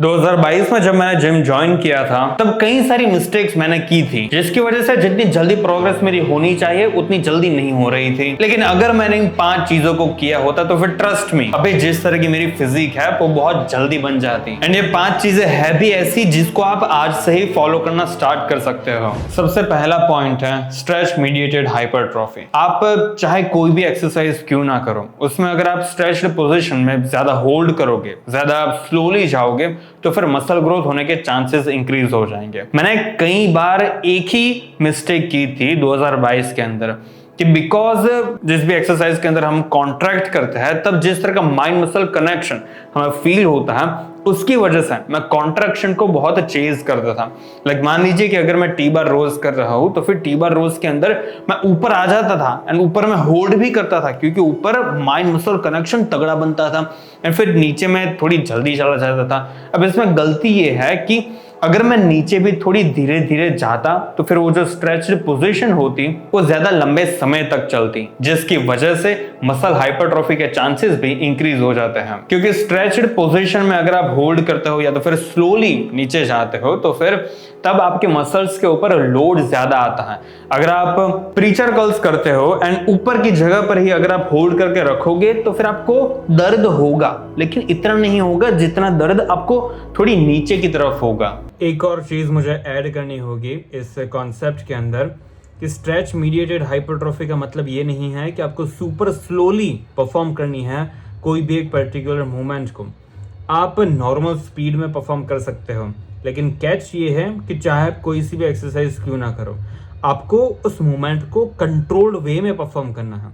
2022 में जब मैंने जिम ज्वाइन किया था तब कई सारी मिस्टेक्स मैंने की थी, जिसकी वजह से जितनी जल्दी प्रोग्रेस मेरी होनी चाहिए उतनी जल्दी नहीं हो रही थी। लेकिन अगर मैंने इन 5 चीजों को किया होता तो फिर ट्रस्ट मी, अभी जिस तरह की मेरी फिजिक है वो बहुत जल्दी बन जाती। एंड ये 5 चीजें है भी ऐसी जिसको आप आज से ही फॉलो करना स्टार्ट कर सकते हो। सबसे पहला पॉइंट है स्ट्रेच मीडिएटेड हाइपरट्रॉफी। आप चाहे कोई भी एक्सरसाइज क्यों ना करो, उसमें अगर आप स्ट्रेच्ड पोजीशन में ज्यादा होल्ड करोगे, ज्यादा स्लोली जाओगे तो फिर मसल ग्रोथ होने के चांसेस इंक्रीज हो जाएंगे। मैंने कई बार एक ही मिस्टेक की थी 2022 के अंदर कि बिकॉज जिस भी एक्सरसाइज के अंदर हम कॉन्ट्रैक्ट करते हैं तब जिस तरह का माइंड मसल कनेक्शन हमें फील होता है उसकी वजह से मैं कॉन्ट्रैक्शन को बहुत चेज करता था। लाइक मान लीजिए कि अगर मैं टी बार रोज कर रहा हूं तो फिर टी बार रोज के अंदर मैं ऊपर आ जाता था एंड ऊपर में होल्ड भी करता था क्योंकि ऊपर माइंड मसल कनेक्शन तगड़ा बनता था एंड फिर नीचे में थोड़ी जल्दी चला जाता था। अब इसमें गलती ये है कि अगर मैं नीचे भी थोड़ी धीरे धीरे जाता तो फिर वो जो स्ट्रेच्ड पोजीशन होती वो ज्यादा लंबे समय तक चलती, जिसकी वजह से मसल हाइपरट्रॉफी के चांसेस भी इंक्रीज हो जाते हैं। क्योंकि स्ट्रेच्ड पोजीशन में अगर आप होल्ड करते हो या तो फिर स्लोली नीचे जाते हो तो फिर तब आपके मसल्स के ऊपर लोड ज्यादा आता है। अगर आप प्रीचर कर्ल्स करते हो एंड ऊपर की जगह पर ही अगर आप होल्ड करके रखोगे तो फिर आपको दर्द होगा, लेकिन इतना नहीं होगा जितना दर्द आपको थोड़ी नीचे की तरफ होगा। एक और चीज मुझे ऐड करनी होगी इस कॉन्सेप्ट के अंदर कि स्ट्रेच मीडिएटेड हाइपरट्रॉफी का मतलब ये नहीं है कि आपको सुपर स्लोली परफॉर्म करनी है कोई भी एक पर्टिकुलर मूवमेंट को। आप नॉर्मल स्पीड में परफॉर्म कर सकते हो, लेकिन कैच ये है कि चाहे आप कोई सी भी एक्सरसाइज क्यों ना करो, आपको उस मूवमेंट को कंट्रोल्ड वे में परफॉर्म करना है।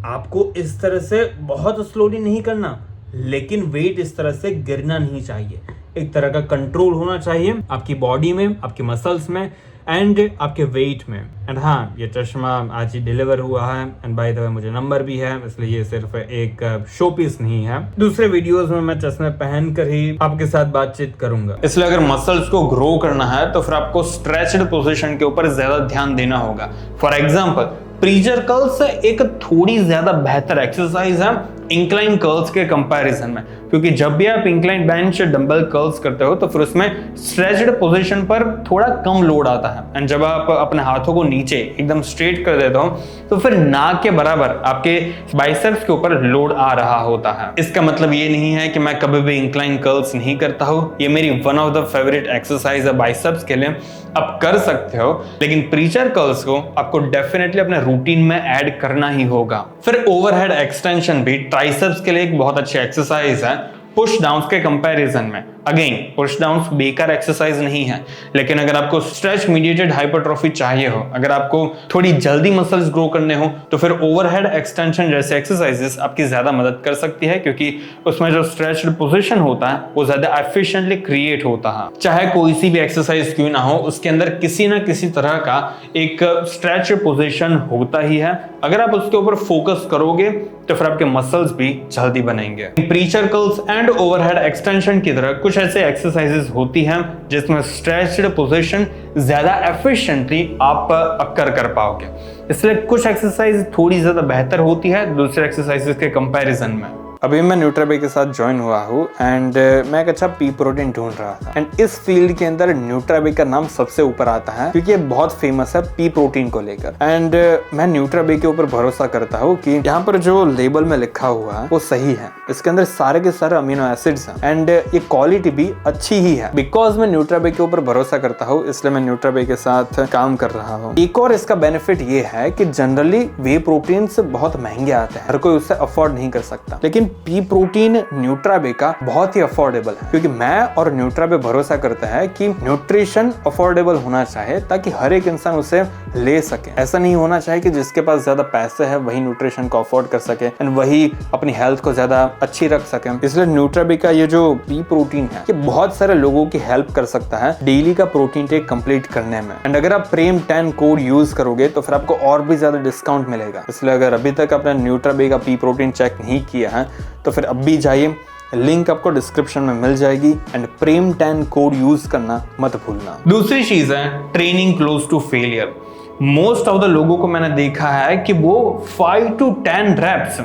आपको इस तरह से बहुत स्लोली नहीं करना, लेकिन वेट इस तरह से गिरना नहीं चाहिए। एक तरह का कंट्रोल होना चाहिए आपकी बॉडी में, आपके मसल्स में एंड आपके वेट में। एंड हाँ, ये चश्मा आज ही डिलीवर हुआ है एंड बाय द वे मुझे नंबर भी है, इसलिए ये सिर्फ एक शो पीस नहीं है। दूसरे वीडियोस में मैं चश्मे पहन कर ही आपके साथ बातचीत करूंगा। इसलिए अगर मसल्स को ग्रो करना है तो फिर आपको स्ट्रेच्ड पोजीशन के ऊपर ज्यादा ध्यान देना होगा। फॉर एग्जाम्पल प्रीचर कर्ल्स एक थोड़ी ज्यादा बेहतर एक्सरसाइज है इंक्लाइन कर्ल्स के कंपैरिजन में, क्योंकि जब भी आप इंक्लाइन बेंच डंबल कर्ल्स करते हो तो फिर उसमें स्ट्रेच्ड पोजीशन पर थोड़ा कम लोड आता है एंड जब आप अपने हाथों को नीचे एकदम स्ट्रेट कर देते हो तो फिर नाक के बराबर आपके बाइसेप्स के ऊपर लोड आ रहा होता है। इसका मतलब ये नहीं है कि मैं कभी भी इंक्लाइन कर्ल्स नहीं करता हूँ, ये मेरी one of the favourite exercise है बाइसेप्स के लिए, आप कर सकते हो, लेकिन प्रीचर कर्ल्स को आपको डेफिनेटली अपने रूटीन में ऐड करना ही होगा। फिर ओवरहेड एक्सटेंशन भी ट्राइसेप्स के लिए एक बहुत अच्छी एक्सरसाइज है पुश डाउन्स के कंपैरिजन में। अगेन पुश डाउन्स बेकार एक्सरसाइज नहीं है, लेकिन अगर आपको स्ट्रेच मीडिएटेड हाइपरट्रॉफी चाहिए हो, अगर आपको थोड़ी जल्दी मसल्स ग्रो करने हो तो फिर ओवरहेड एक्सटेंशन जैसे एक्सरसाइजेस आपकी ज्यादा मदद कर सकती है, क्योंकि उसमें जो स्ट्रेच्ड पोजीशन होता है वो ज्यादा एफिशिएंटली क्रिएट होता है। चाहे कोई सी भी एक्सरसाइज क्यों ना हो, उसके अंदर किसी ना किसी तरह का एक स्ट्रेच पोजीशन होता ही है। अगर आप उसके ऊपर फोकस करोगे तो फिर आपके मसल्स भी जल्दी बनेंगे। Preacher curls and overhead extension की तरह कुछ ऐसे एक्सरसाइजेस होती हैं जिसमें स्ट्रेच्ड पोजीशन ज्यादा एफिशिएंटली आप अक्कर कर पाओगे, इसलिए कुछ एक्सरसाइज थोड़ी ज्यादा बेहतर होती है दूसरे एक्सरसाइजेस के कंपैरिजन में। अभी मैं न्यूट्राबे के साथ ज्वाइन हुआ हूँ एंड मैं एक अच्छा पी प्रोटीन ढूंढ रहा था एंड इस फील्ड के अंदर न्यूट्राबे का नाम सबसे ऊपर आता है क्योंकि ये बहुत फेमस है पी प्रोटीन को लेकर। एंड मैं न्यूट्राबे के ऊपर भरोसा करता हूँ कि यहाँ पर जो लेबल में लिखा हुआ है वो सही है, इसके अंदर सारे के सारे अमीनो एसिड्स हैं एंड ये क्वालिटी भी अच्छी ही है। बिकॉज मैं न्यूट्राबे के ऊपर भरोसा करता हूँ इसलिए मैं न्यूट्राबे के साथ काम कर रहा हूँ। एक और इसका बेनिफिट ये है कि जनरली वे प्रोटीन बहुत महंगे आते हैं, हर कोई उससे अफोर्ड नहीं कर सकता, लेकिन पी प्रोटीन न्यूट्राबे का बहुत ही अफोर्डेबल है, क्योंकि मैं और न्यूट्राबे भरोसा करता है कि न्यूट्रिशन अफोर्डेबल होना चाहिए ताकि हर एक इंसान उसे ले सके। ऐसा नहीं होना चाहिए कि जिसके पास ज्यादा पैसे है वही न्यूट्रिशन को अफोर्ड कर सके एंड वही अपनी हेल्थ को ज्यादा अच्छी रख सके। इसलिए न्यूट्राबे का ये जो पी प्रोटीन है ये बहुत सारे लोगों की हेल्प कर सकता है डेली का प्रोटीन टेक कंप्लीट करने में। एंड अगर आप प्रेम 10 कोड यूज करोगे तो फिर आपको और भी ज्यादा डिस्काउंट मिलेगा। इसलिए अगर अभी तक आपने न्यूट्राबे का पी प्रोटीन चेक नहीं किया है तो फिर अब भी जाइए, लिंक आपको डिस्क्रिप्शन में मिल जाएगी एंड प्रेम 10 कोड यूज करना मत भूलना। दूसरी चीज है training close to failure. Most of the लोगों को मैंने देखा है कि वो 5 to 10 रेप्स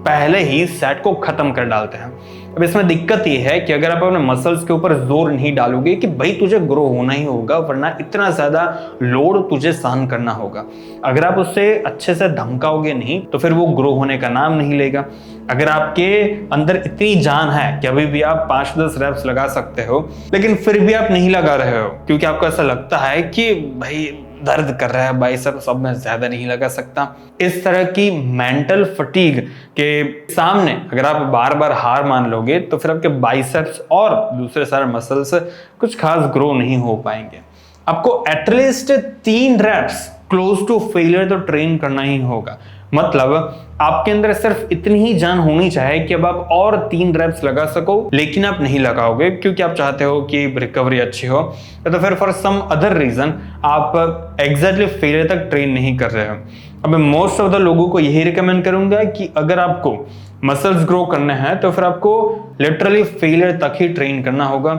पहले ही सेट को खत्म कर डालते हैं अब इसमें दिक्कत ये है कि अगर आप अपने मसल्स के ऊपर जोर नहीं डालोगे कि भाई तुझे ग्रो होना ही होगा, वरना इतना ज्यादा लोड तुझे सहन करना होगा, अगर आप उससे अच्छे से धमकाओगे नहीं तो फिर वो ग्रो होने का नाम नहीं लेगा। अगर आपके अंदर इतनी जान है कि अभी भी आप 5-10 रेप्स लगा सकते हो, लेकिन फिर भी आप नहीं लगा रहे हो क्योंकि आपको ऐसा लगता है कि भाई दर्द कर रहा है बाइसेप्स, अब मैं ज्यादा नहीं लगा सकता, इस तरह की मेंटल फटीग के सामने अगर आप बार बार हार मान लोगे तो फिर आपके बाइसेप्स और दूसरे सारे मसल्स कुछ खास ग्रो नहीं हो पाएंगे। आपको at least 3 reps close to failure तो ट्रेन करना ही होगा। मतलब आपके अंदर सिर्फ इतनी ही जान होनी चाहिए कि अब आप और 3 रेप्स लगा सको, लेकिन आप नहीं लगाओगे क्योंकि आप चाहते हो कि रिकवरी अच्छी हो, तो फिर फॉर सम अदर रीजन आप एग्जैक्टली फेलियर तक ट्रेन नहीं कर रहे हो। अब मैं मोस्ट ऑफ द लोगों को यही रिकमेंड करूंगा कि अगर आपको मसल्स ग्रो करने हैं तो फिर आपको लिटरली फेलियर तक ही ट्रेन करना होगा।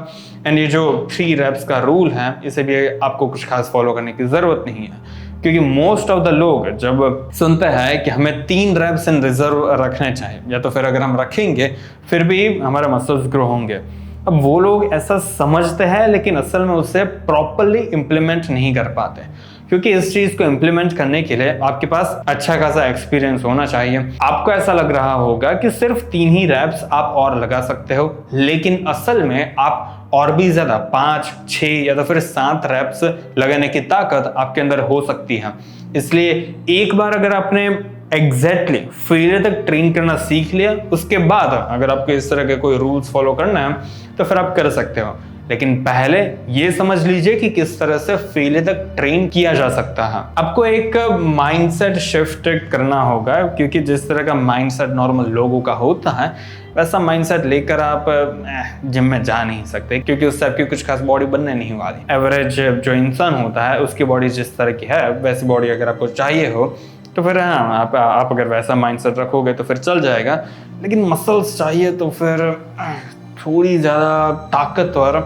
एंड ये जो 3 रेप्स का रूल है, इसे भी आपको कुछ खास फॉलो करने की जरूरत नहीं है, क्योंकि मोस्ट ऑफ द लोग जब सुनते हैं कि हमें 3 रेप्स इन रिजर्व रखने चाहिए या तो फिर अगर हम रखेंगे फिर भी हमारे मसल्स ग्रो होंगे, अब वो लोग ऐसा समझते हैं लेकिन असल में उसे प्रॉपरली इंप्लीमेंट नहीं कर पाते। क्योंकि इस चीज को इंप्लीमेंट करने के लिए आपके पास अच्छा खासा एक्सपीरियंस होना चाहिए। आपको ऐसा लग रहा होगा कि सिर्फ 3 ही रेप्स आप और लगा सकते हो, लेकिन असल में आप और भी ज्यादा 5, 6 या तो फिर 7 रेप्स लगाने की ताकत आपके अंदर हो सकती है। इसलिए एक बार अगर आपने एग्जैक्टली फेलियर तक ट्रेन करना सीख लिया, उसके बाद अगर आपको इस तरह के कोई रूल्स फॉलो करना है तो फिर आप कर सकते हो, लेकिन पहले ये समझ लीजिए कि किस तरह से फेलियर तक ट्रेन किया जा सकता है। आपको एक माइंडसेट शिफ्ट करना होगा, क्योंकि जिस तरह का माइंडसेट नॉर्मल लोगों का होता है वैसा माइंडसेट लेकर आप जिम में जा नहीं सकते, क्योंकि उससे आपकी कुछ खास बॉडी बनने नहीं वाली। एवरेज जो इंसान होता है उसकी बॉडी जिस तरह की है वैसी बॉडी अगर आपको चाहिए हो तो फिर हाँ आप अगर वैसा माइंडसेट रखोगे तो फिर चल जाएगा, लेकिन मसल्स चाहिए तो फिर थोड़ी ज़्यादा ताकतवर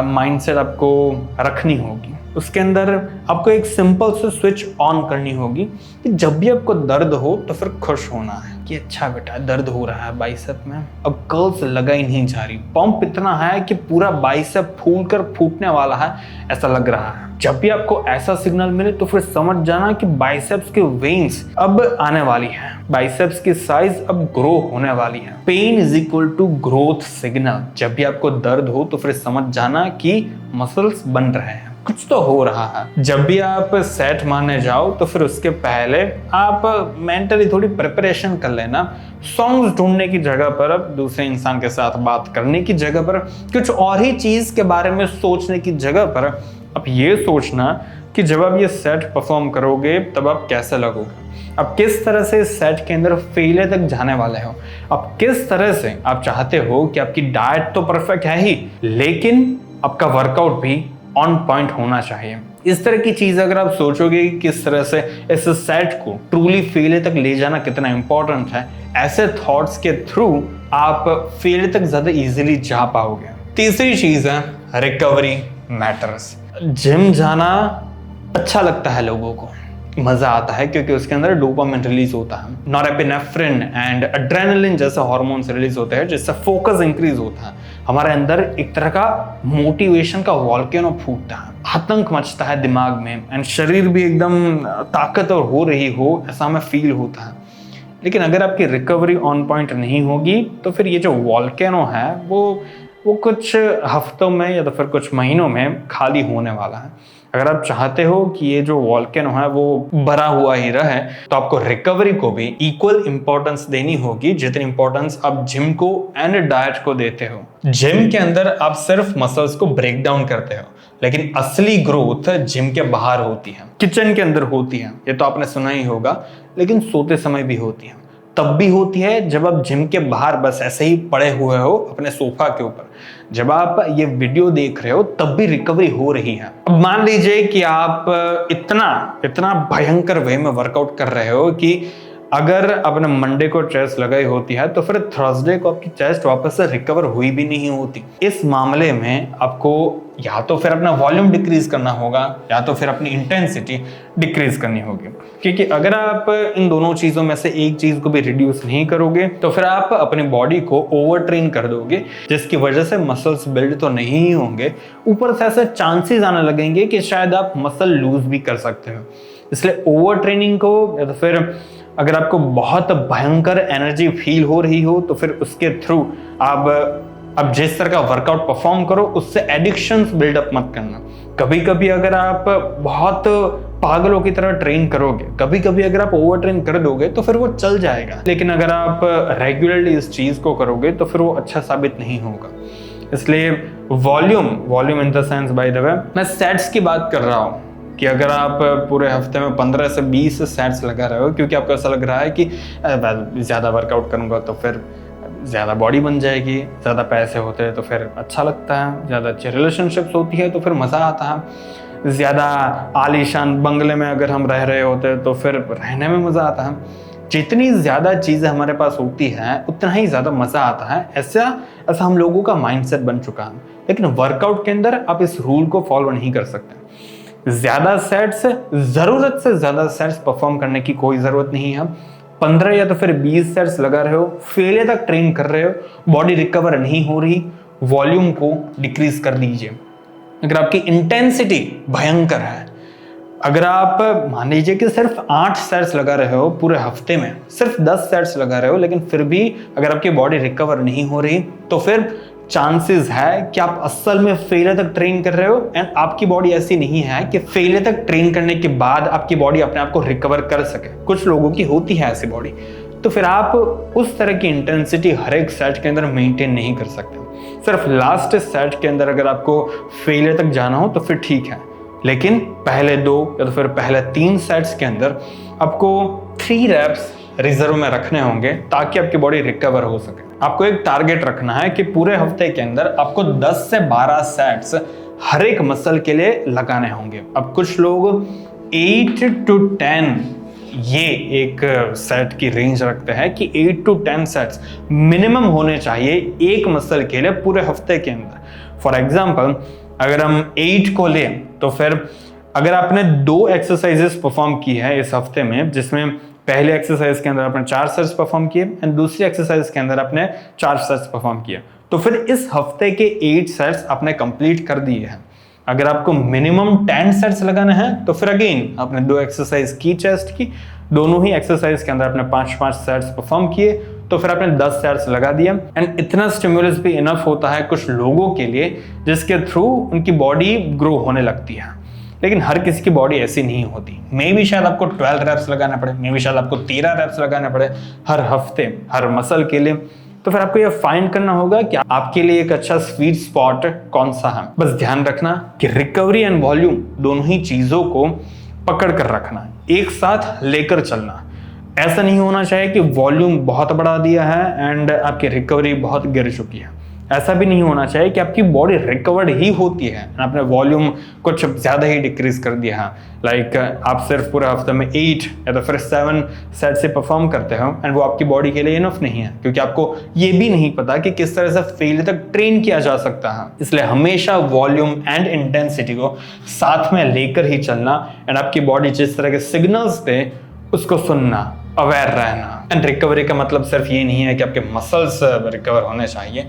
माइंडसेट आपको रखनी होगी। उसके अंदर आपको एक सिंपल से स्विच ऑन करनी होगी कि जब भी आपको दर्द हो तो फिर खुश होना है कि अच्छा बेटा दर्द हो रहा है बाइसेप में, अब कर्ल्स लगा ही नहीं जा रही, पंप इतना है कि पूरा बाइसेप फूलकर फूटने वाला है ऐसा लग रहा है। जब भी आपको ऐसा सिग्नल मिले तो फिर समझ जाना कि बाइसेप्स के वेन्स अब आने वाली है, बाइसेप्स की साइज अब ग्रो होने वाली है। Pain is equal to growth signal. जब भी आपको दर्द हो तो फिर समझ जाना कि मसल्स बन रहे हैं, कुछ तो हो रहा है। जब भी आप सेट मारने जाओ तो फिर उसके पहले आप मेंटली थोड़ी प्रिपरेशन कर लेना। सॉन्ग्स ढूंढने की जगह पर, अब दूसरे इंसान के साथ बात करने की जगह पर, कुछ और ही चीज के बारे में सोचने की जगह पर आप ये सोचना कि जब आप ये सेट परफॉर्म करोगे तब आप कैसे लगोगे, आप किस तरह से सेट के अंदर फेलियर तक जाने वाले हो, आप किस तरह से आप चाहते हो कि आपकी डाइट तो परफेक्ट है ही लेकिन आपका वर्कआउट भी ऑन पॉइंट होना चाहिए। इस तरह की चीज अगर आप सोचोगे कि किस तरह से इस सेट को ट्रूली फेलियर तक ले जाना कितना इंपॉर्टेंट है, ऐसे थॉट्स के थ्रू आप फेलियर तक ज्यादा इजीली जा पाओगे। तीसरी चीज है रिकवरी मैटर्स। जिम जाना अच्छा लगता है लोगों को, मजा आता है क्योंकि उसके अंदर डोपामिन रिलीज होता है, नॉरएपिनेफ्रिन एंड एड्रेनालिन जैसे हार्मोन्स रिलीज होते हैं जिससे फोकस इंक्रीज होता है। हमारे अंदर एक तरह का मोटिवेशन का वॉल्केनो फूटता है, आतंक मचता है दिमाग में एंड शरीर भी एकदम ताकतवर हो रही हो ऐसा हमें फील होता है। लेकिन अगर आपकी रिकवरी ऑन पॉइंट नहीं होगी तो फिर ये जो वॉल्केनो है वो कुछ हफ्तों में या तो फिर कुछ महीनों में खाली होने वाला है। अगर आप चाहते हो कि ये जो वॉल्केनो है वो भरा हुआ ही रहे तो आपको रिकवरी को भी इक्वल इंपॉर्टेंस देनी होगी जितनी इंपॉर्टेंस आप जिम को एंड डाइट को देते हो। जिम के अंदर आप सिर्फ मसल्स को ब्रेक डाउन करते हो, लेकिन असली ग्रोथ जिम के बाहर होती है, किचन के अंदर होती है। ये तो आपने सुना ही होगा, लेकिन सोते समय भी होती है, तब भी होती है जब आप जिम के बाहर बस ऐसे ही पड़े हुए हो अपने सोफा के ऊपर। जब आप ये वीडियो देख रहे हो तब भी रिकवरी हो रही है। अब मान लीजिए कि आप इतना भयंकर वे में वर्कआउट कर रहे हो कि अगर आपने मंडे को चेस्ट लगाई होती है तो फिर थर्सडे को आपकी चेस्ट वापस से रिकवर हुई भी नहीं होती। इस मामले में आपको या तो फिर अपना वॉल्यूम डिक्रीज करना होगा या तो फिर अपनी इंटेंसिटी डिक्रीज करनी होगी, क्योंकि अगर आप इन दोनों चीजों में से एक चीज को भी रिड्यूस नहीं करोगे तो फिर आप अपनी बॉडी को ओवर ट्रेन कर दोगे, जिसकी वजह से मसल्स बिल्ड तो नहीं ही होंगे, ऊपर से ऐसे चांसेस आने लगेंगे कि शायद आप मसल लूज भी कर सकते हो। इसलिए ओवर ट्रेनिंग को या तो फिर अगर आपको बहुत भयंकर एनर्जी फील हो रही हो तो फिर उसके थ्रू आप जिस तरह का वर्कआउट परफॉर्म करो उससे एडिक्शंस बिल्डअप मत करना। कभी कभी अगर आप बहुत पागलों की तरह ट्रेन करोगे, कभी कभी अगर आप ओवर ट्रेन कर दोगे तो फिर वो चल जाएगा, लेकिन अगर आप रेगुलरली इस चीज को करोगे तो फिर वो अच्छा साबित नहीं होगा। इसलिए volume in the sense, by the way मैं सेट्स की बात कर रहा हूँ कि अगर आप पूरे हफ्ते में 15 से 20 सेट्स लगा रहे हो क्योंकि आपको ऐसा लग रहा है कि ज़्यादा वर्कआउट करूँगा तो फिर ज़्यादा बॉडी बन जाएगी, ज़्यादा पैसे होते हैं तो फिर अच्छा लगता है, ज़्यादा अच्छी रिलेशनशिप्स होती है तो फिर मज़ा आता है, ज़्यादा आलीशान बंगले में अगर हम रह रहे होते हैं तो फिर रहने में मज़ा आता है। जितनी ज़्यादा चीज़ें हमारे पास होती हैं उतना ही ज़्यादा मज़ा आता है। ऐसा हम लोगों का माइंडसेट बन चुका है। लेकिन वर्कआउट के अंदर आप इस रूल को फॉलो नहीं कर सकते। ज्यादा सेट्स, जरूरत से ज्यादा सेट्स परफॉर्म करने की कोई जरूरत नहीं है। 15 या तो फिर 20 सेट्स लगा रहे हो, फेलियर तक ट्रेन कर रहे हो, बॉडी रिकवर नहीं हो रही, वॉल्यूम को डिक्रीज कर दीजिए। अगर आपकी इंटेंसिटी भयंकर है, अगर आप मान लीजिए कि सिर्फ 8 सेट्स लगा रहे हो पूरे हफ्ते में, सिर्फ 10 सेट्स लगा रहे हो, लेकिन फिर भी अगर आपकी बॉडी रिकवर नहीं हो रही तो फिर चांसेस है कि आप असल में फेलियर तक ट्रेन कर रहे हो एंड आपकी बॉडी ऐसी नहीं है कि फेलियर तक ट्रेन करने के बाद आपकी बॉडी अपने आप को रिकवर कर सके। कुछ लोगों की होती है ऐसी बॉडी, तो फिर आप उस तरह की इंटेंसिटी हर एक सेट के अंदर मेंटेन नहीं कर सकते। सिर्फ लास्ट सेट के अंदर अगर आपको फेलियर तक जाना हो तो फिर ठीक है, लेकिन पहले 2 या तो फिर पहले 3 सेट्स के अंदर आपको 3 रेप्स रिजर्व में रखने होंगे ताकि आपकी बॉडी रिकवर हो सके। आपको एक टारगेट रखना है कि पूरे हफ्ते के अंदर आपको 10 से 12 सेट्स हर एक मसल के लिए लगाने होंगे। अब कुछ लोग 8 to 10 ये एक सेट की रेंज रखते हैं कि 8 to 10 सेट्स मिनिमम होने चाहिए एक मसल के लिए पूरे हफ्ते के अंदर। फॉर एग्जाम्पल अगर हम 8 को लें तो फिर अगर आपने 2 एक्सरसाइजेस परफॉर्म की है इस हफ्ते में, जिसमें पहले एक्सरसाइज के अंदर आपने 4 सेट्स परफॉर्म किए एंड दूसरी एक्सरसाइज के अंदर आपने 4 सेट्स परफॉर्म किए, तो फिर इस हफ्ते के 8 सेट्स आपने कंप्लीट कर दिए हैं। अगर आपको मिनिमम 10 सेट्स लगाने हैं तो फिर अगेन आपने 2 एक्सरसाइज की चेस्ट की, दोनों ही एक्सरसाइज के अंदर आपने 5-5 सेट्स परफॉर्म किए, तो फिर आपने 10 सेट्स लगा दिया। एंड इतना स्टिमुलस भी इनफ होता है कुछ लोगों के लिए जिसके थ्रू उनकी बॉडी ग्रो होने लगती है, लेकिन हर किसी की बॉडी ऐसी नहीं होती। मे भी शायद आपको 12 रेप्स लगाना पड़े, मे भी शायद आपको 13 रेप्स लगाना पड़े हर हफ्ते हर मसल के लिए। तो फिर आपको ये फाइंड करना होगा कि आपके लिए एक अच्छा स्वीट स्पॉट कौन सा है। बस ध्यान रखना कि रिकवरी एंड वॉल्यूम दोनों ही चीजों को पकड़ कर रखना, एक साथ लेकर चलना। ऐसा नहीं होना चाहिए कि वॉल्यूम बहुत बढ़ा दिया है एंड आपकी रिकवरी बहुत गिर चुकी है। ऐसा भी नहीं होना चाहिए कि आपकी बॉडी रिकवर्ड ही होती है, आपने वॉल्यूम कुछ ज्यादा ही डिक्रीज कर दिया है। लाइक आप सिर्फ पूरे हफ्ते में 8 या तो फिर 7 सेट से परफॉर्म करते हो एंड वो आपकी बॉडी के लिए इनफ नहीं है, क्योंकि आपको ये भी नहीं पता कि किस तरह से फेलियर तक ट्रेन किया जा सकता है। इसलिए हमेशा वॉल्यूम एंड इंटेंसिटी को साथ में लेकर ही चलना एंड आपकी बॉडी जिस तरह के सिग्नल्स दे उसको सुनना, अवेयर रहना। एंड रिकवरी का मतलब सिर्फ ये नहीं है कि आपके मसल्स रिकवर होने चाहिए।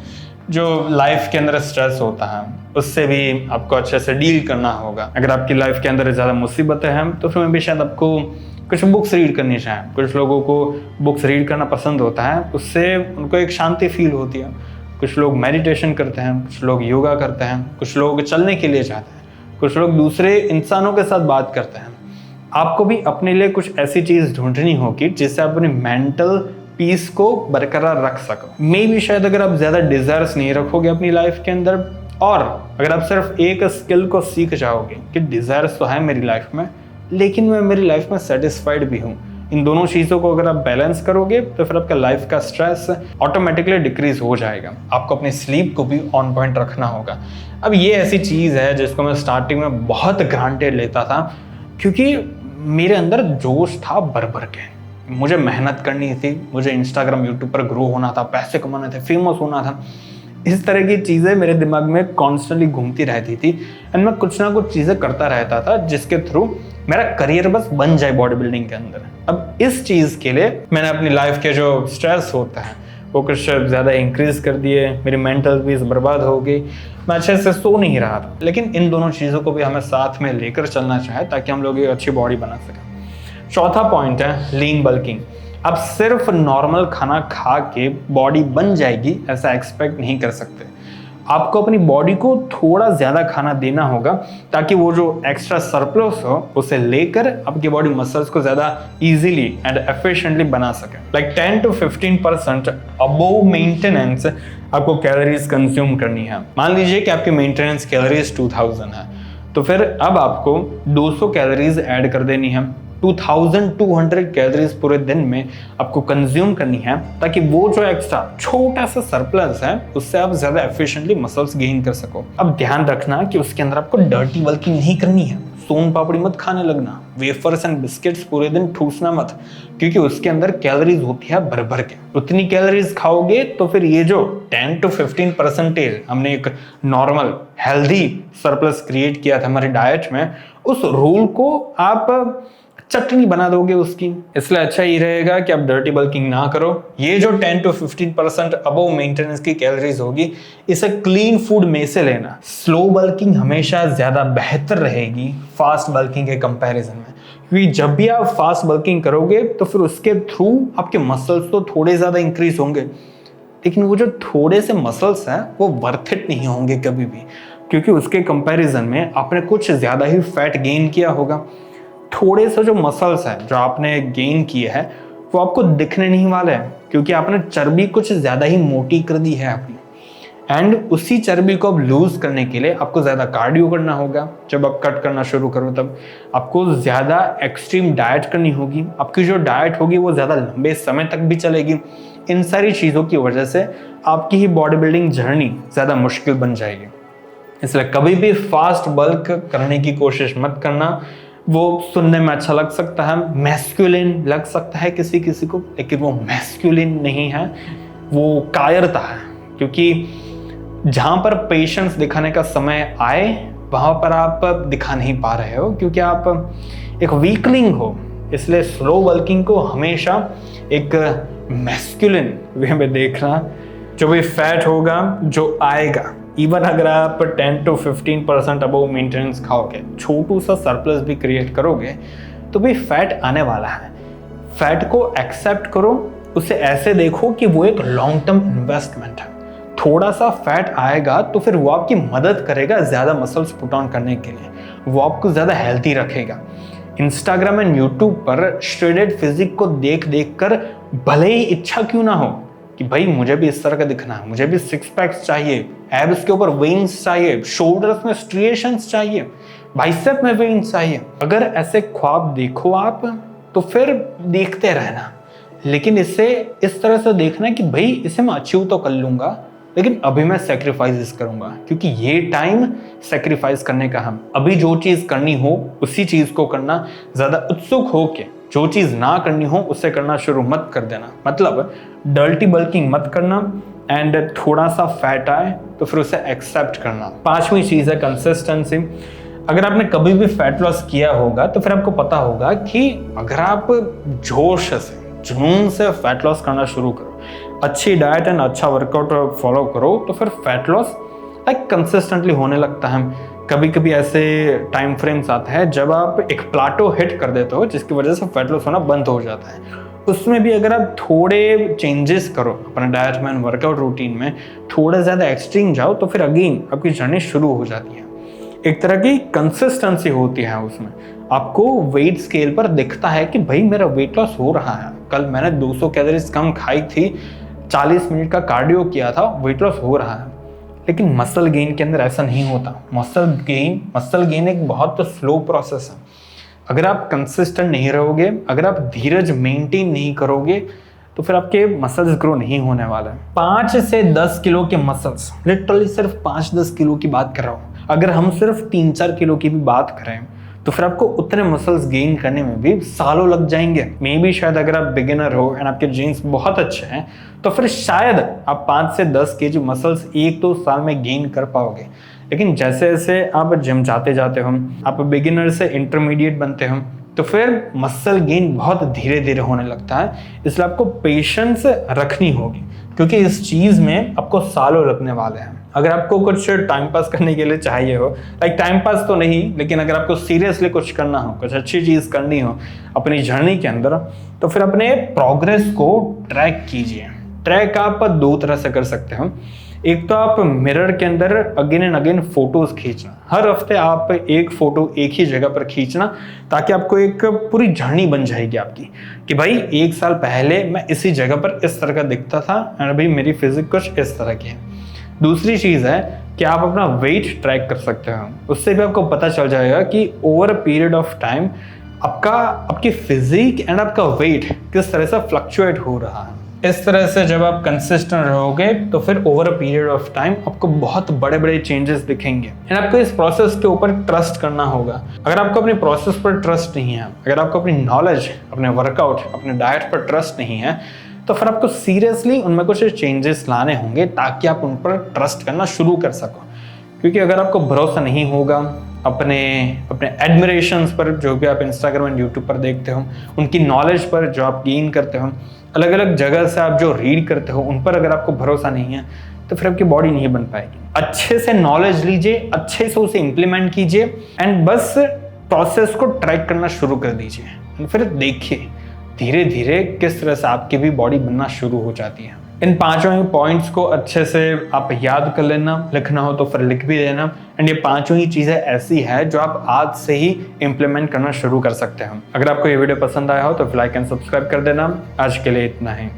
जो लाइफ के अंदर स्ट्रेस होता है उससे भी आपको अच्छे से डील करना होगा। अगर आपकी लाइफ के अंदर ज़्यादा मुसीबतें हैं तो फिर भी शायद आपको कुछ बुक्स रीड करनी चाहिए। कुछ लोगों को बुक्स रीड करना पसंद होता है, उससे उनको एक शांति फील होती है। कुछ लोग मेडिटेशन करते हैं, कुछ लोग योगा करते हैं, कुछ लोग चलने के लिए जाते हैं, कुछ लोग दूसरे इंसानों के साथ बात करते हैं। आपको भी अपने लिए कुछ ऐसी चीज़ ढूंढनी होगी जिससे आप अपनी मेंटल पीस को बरकरार रख सको। मे भी शायद अगर आप ज़्यादा डिज़ायर्स नहीं रखोगे अपनी लाइफ के अंदर, और अगर आप सिर्फ एक स्किल को सीख जाओगे कि डिज़ायर्स तो है मेरी लाइफ में, लेकिन मैं मेरी लाइफ में सेटिस्फाइड भी हूँ, इन दोनों चीज़ों को अगर आप बैलेंस करोगे तो फिर आपका लाइफ का स्ट्रेस ऑटोमेटिकली डिक्रीज हो जाएगा। आपको अपनी स्लीप को भी ऑन पॉइंट रखना होगा। अब ये ऐसी चीज़ है जिसको मैं स्टार्टिंग में बहुत ग्रांटेड लेता था, क्योंकि मेरे अंदर जोश था भर भर के। मुझे मेहनत करनी थी, मुझे इंस्टाग्राम यूट्यूब पर ग्रो होना था, पैसे कमाने थे, फेमस होना था। इस तरह की चीज़ें मेरे दिमाग में कॉन्स्टेंटली घूमती रहती थी एंड मैं कुछ ना कुछ चीज़ें करता रहता था जिसके थ्रू मेरा करियर बस बन जाए बॉडी बिल्डिंग के अंदर। अब इस चीज़ के लिए मैंने अपनी लाइफ के जो स्ट्रेस होता है वो कुछ ज़्यादा इंक्रीज कर दिए, मेरी मेंटल पीस बर्बाद हो गई, मैं अच्छे से सो नहीं रहा था। लेकिन इन दोनों चीज़ों को भी हमें साथ में लेकर चलना चाहिए ताकि हम लोग एक अच्छी बॉडी बना सकें। चौथा पॉइंट है लीन बल्किंग। अब सिर्फ नॉर्मल खाना खा के बॉडी बन जाएगी ऐसा एक्सपेक्ट नहीं कर सकते। आपको अपनी बॉडी को थोड़ा ज़्यादा खाना देना होगा ताकि वो जो एक्स्ट्रा सरप्लस हो उसे लेकर आपकी बॉडी मसल्स को ज़्यादा इजीली एंड एफिशिएंटली बना सके। लाइक 10 to 15% अबोव मेंटेनेंस आपको कैलोरीज कंज्यूम करनी है। मान लीजिए कि आपकी मेंटेनेंस कैलोरीज 2000 है, तो फिर अब आपको 200 कैलोरीज ऐड कर देनी है। 2200 कैलोरीज पूरे दिन में आपको कंज्यूम करनी है ताकि वो जो एक्स्ट्रा छोटा सा सरप्लस है उससे आप ज्यादा एफिशिएंटली मसल्स गेन कर सको। अब ध्यान रखना कि उसके अंदर आपको डर्टी बल्किंग नहीं करनी है। सोन पापड़ी मत खाने लगना, वेफर्स एंड बिस्किट्स पूरे दिन ठूसना मत, क्योंकि उसके अंदर कैलोरीज होती है भर भर के। उतनी कैलोरीज खाओगे तो फिर ये जो 10 to 15% हमने एक नॉर्मल हेल्दी सरप्लस क्रिएट किया था हमारे डाइट में, उस रूल को आप चटनी बना दोगे उसकी। इसलिए अच्छा ही रहेगा कि आप डर्टी बल्किंग ना करो। ये जो 10 to 15% अबव मेंटेनेंस की कैलोरीज होगी इसे क्लीन फूड में से लेना। स्लो बल्किंग हमेशा ज्यादा बेहतर रहेगी फास्ट बल्किंग के कंपैरिजन में, क्योंकि जब भी आप फास्ट बल्किंग करोगे तो फिर उसके थ्रू आपके मसल्स तो थोड़े ज्यादा इंक्रीज होंगे, लेकिन वो जो थोड़े से मसल्स हैं वो वर्थ इट नहीं होंगे कभी भी, क्योंकि उसके कंपैरिजन में आपने कुछ ज्यादा ही फैट गेन किया होगा। थोड़े से जो मसल्स हैं जो आपने गेन किए हैं वो आपको दिखने नहीं वाले हैं, क्योंकि आपने चर्बी कुछ ज़्यादा ही मोटी कर दी है अपनी। एंड उसी चर्बी को अब लूज करने के लिए आपको ज़्यादा कार्डियो करना होगा। जब आप कट करना शुरू करो तब आपको ज़्यादा एक्सट्रीम डाइट करनी होगी। आपकी जो डाइट होगी वो ज़्यादा लंबे समय तक भी चलेगी। इन सारी चीज़ों की वजह से आपकी ही बॉडी बिल्डिंग जर्नी ज़्यादा मुश्किल बन जाएगी। इसलिए कभी भी फास्ट बल्क करने की कोशिश मत करना। वो सुनने में अच्छा लग सकता है, मैस्कुलिन लग सकता है किसी किसी को, लेकिन वो मैस्कुलिन नहीं है, वो कायरता है। क्योंकि जहाँ पर पेशेंस दिखाने का समय आए वहाँ पर आप दिखा नहीं पा रहे हो, क्योंकि आप एक वीकलिंग हो। इसलिए स्लो बल्किंग को हमेशा एक मैस्कुलिन वे में देखना। जो भी फैट होगा जो आएगा, इवन अगर आप 10 to 15% अबव मेंटेनेंस खाओगे, छोटू सा सरप्लस भी क्रिएट करोगे, तो भी फैट आने वाला है। फैट को एक्सेप्ट करो, उसे ऐसे देखो कि वो एक लॉन्ग टर्म इन्वेस्टमेंट है। थोड़ा सा फैट आएगा तो फिर वो आपकी मदद करेगा ज़्यादा मसल्स पुट ऑन करने के लिए, वो आपको ज़्यादा हेल्थी रखेगा। इंस्टाग्राम एंड यूट्यूब पर श्रेडेड फिजिक को देख देख कर भले ही इच्छा क्यों ना हो कि भाई मुझे भी इस तरह का दिखना है, मुझे भी सिक्स पैक्स चाहिए, एब्स के ऊपर वेन्स चाहिए, शोल्डर्स में स्ट्रिएशंस चाहिए, बाइसेप में वेन्स चाहिए, अगर ऐसे ख्वाब देखो आप तो फिर देखते रहना। लेकिन इसे इस तरह से देखना कि भाई इसे मैं अचीव तो कर लूंगा, लेकिन अभी मैं सेक्रीफाइस करूंगा, क्योंकि ये टाइम सेक्रीफाइस करने का है। अभी जो चीज़ करनी हो उसी चीज़ को करना, ज़्यादा उत्सुक हो के जो चीज़ ना करनी हो उससे करना शुरू मत कर देना। मतलब डर्टी बल्किंग मत करना एंड थोड़ा सा फैट आए तो फिर उसे एक्सेप्ट करना। पांचवी चीज़ है कंसिस्टेंसी। अगर आपने कभी भी फैट लॉस किया होगा तो फिर आपको पता होगा कि अगर आप जोश से, जुनून से फैट लॉस करना शुरू करो, अच्छी डाइट एंड अच्छा वर्कआउट फॉलो करो, तो फिर फैट लॉस लाइक कंसिस्टेंटली होने लगता है। कभी कभी ऐसे टाइम फ्रेम्स आते हैं जब आप एक प्लाटो हिट कर देते हो जिसकी वजह से फैट लॉस होना बंद हो जाता है। उसमें भी अगर आप थोड़े चेंजेस करो अपने डाइट में, वर्कआउट रूटीन में, थोड़ा ज़्यादा एक्सट्रीम जाओ तो फिर अगेन आपकी जर्नी शुरू हो जाती है। एक तरह की कंसिस्टेंसी होती है उसमें। आपको वेट स्केल पर दिखता है कि भाई मेरा वेट लॉस हो रहा है, कल मैंने 200 कैलोरीज कम खाई थी, 40 मिनट का कार्डियो किया था, वेट लॉस हो रहा है। लेकिन मसल गेन के अंदर ऐसा नहीं होता। मसल गेन एक बहुत स्लो प्रोसेस है। अगर आप कंसिस्टेंट नहीं रहोगे, अगर आप धीरज मेंटेन नहीं करोगे तो फिर आपके मसल्स ग्रो नहीं होने वाला है। 5 से 10 किलो के मसल्स, लिटरली सिर्फ 5-10 किलो की बात कर रहा हूँ। अगर हम सिर्फ 3-4 किलो की भी बात करें तो फिर आपको उतने मसल्स गेन करने में भी सालों लग जाएंगे। मे बी शायद अगर आप बिगिनर हो एंड आपके जीन्स बहुत अच्छे हैं तो फिर शायद आप 5 से 10 केजी मसल्स 1-2 साल में गेन कर पाओगे। लेकिन जैसे जैसे आप जिम जाते जाते हो, आप बिगिनर से इंटरमीडिएट बनते हो, तो फिर मसल गेन बहुत धीरे धीरे होने लगता है। इसलिए आपको पेशेंस रखनी होगी, क्योंकि इस चीज़ में आपको सालों लगने वाले हैं। अगर आपको कुछ टाइम पास करने के लिए चाहिए हो, लाइक टाइम पास तो नहीं, लेकिन अगर आपको सीरियसली कुछ करना हो, कुछ अच्छी चीज़ करनी हो अपनी जर्नी के अंदर, तो फिर अपने प्रोग्रेस को ट्रैक कीजिए। ट्रैक आप 2 तरह से कर सकते हो। एक तो आप मिरर के अंदर अगेन एंड अगेन फोटोज खींचना। हर हफ्ते आप एक फोटो एक ही जगह पर खींचना, ताकि आपको एक पूरी जर्नी बन जाएगी आपकी कि भाई 1 साल पहले मैं इसी जगह पर इस तरह का दिखता था और अभी मेरी फिजिक कुछ इस तरह की है। दूसरी चीज़ है कि आप अपना वेट ट्रैक कर सकते हो। उससे भी आपको पता चल जाएगा कि over a period of time आपकी फिजिक एंड आपका वेट किस तरह से फ्लक्चुएट हो रहा है। इस तरह से जब आप कंसिस्टेंट रहोगे तो फिर over a period of time आपको बहुत बड़े बड़े चेंजेस दिखेंगे। एंड आपको इस प्रोसेस के ऊपर ट्रस्ट करना होगा। अगर आपको अपनी प्रोसेस पर ट्रस्ट नहीं है, अगर आपको अपनी नॉलेज, अपने वर्कआउट, अपने डाइट पर ट्रस्ट नहीं है, तो फिर आपको सीरियसली उनमें कुछ चेंजेस लाने होंगे ताकि आप उन पर ट्रस्ट करना शुरू कर सको। क्योंकि अगर आपको भरोसा नहीं होगा अपने एडमिरेशंस पर, जो भी आप इंस्टाग्राम एंड यूट्यूब पर देखते हो, उनकी नॉलेज पर जो आप गेन करते हो, अलग अलग जगह से आप जो रीड करते हो, उन पर अगर आपको भरोसा नहीं है, तो फिर आपकी बॉडी नहीं बन पाएगी। अच्छे से नॉलेज लीजिए, अच्छे से उसे इम्प्लीमेंट कीजिए एंड बस प्रोसेस को ट्रैक करना शुरू कर दीजिए। फिर देखिए धीरे धीरे किस तरह से आपकी भी बॉडी बनना शुरू हो जाती है। इन 5 ही पॉइंट्स को अच्छे से आप याद कर लेना, लिखना हो तो फिर लिख भी देना। एंड ये 5 ही चीज़ें ऐसी है जो आप आज से ही इम्प्लीमेंट करना शुरू कर सकते हैं। अगर आपको ये वीडियो पसंद आया हो तो लाइक एंड सब्सक्राइब कर देना। आज के लिए इतना ही।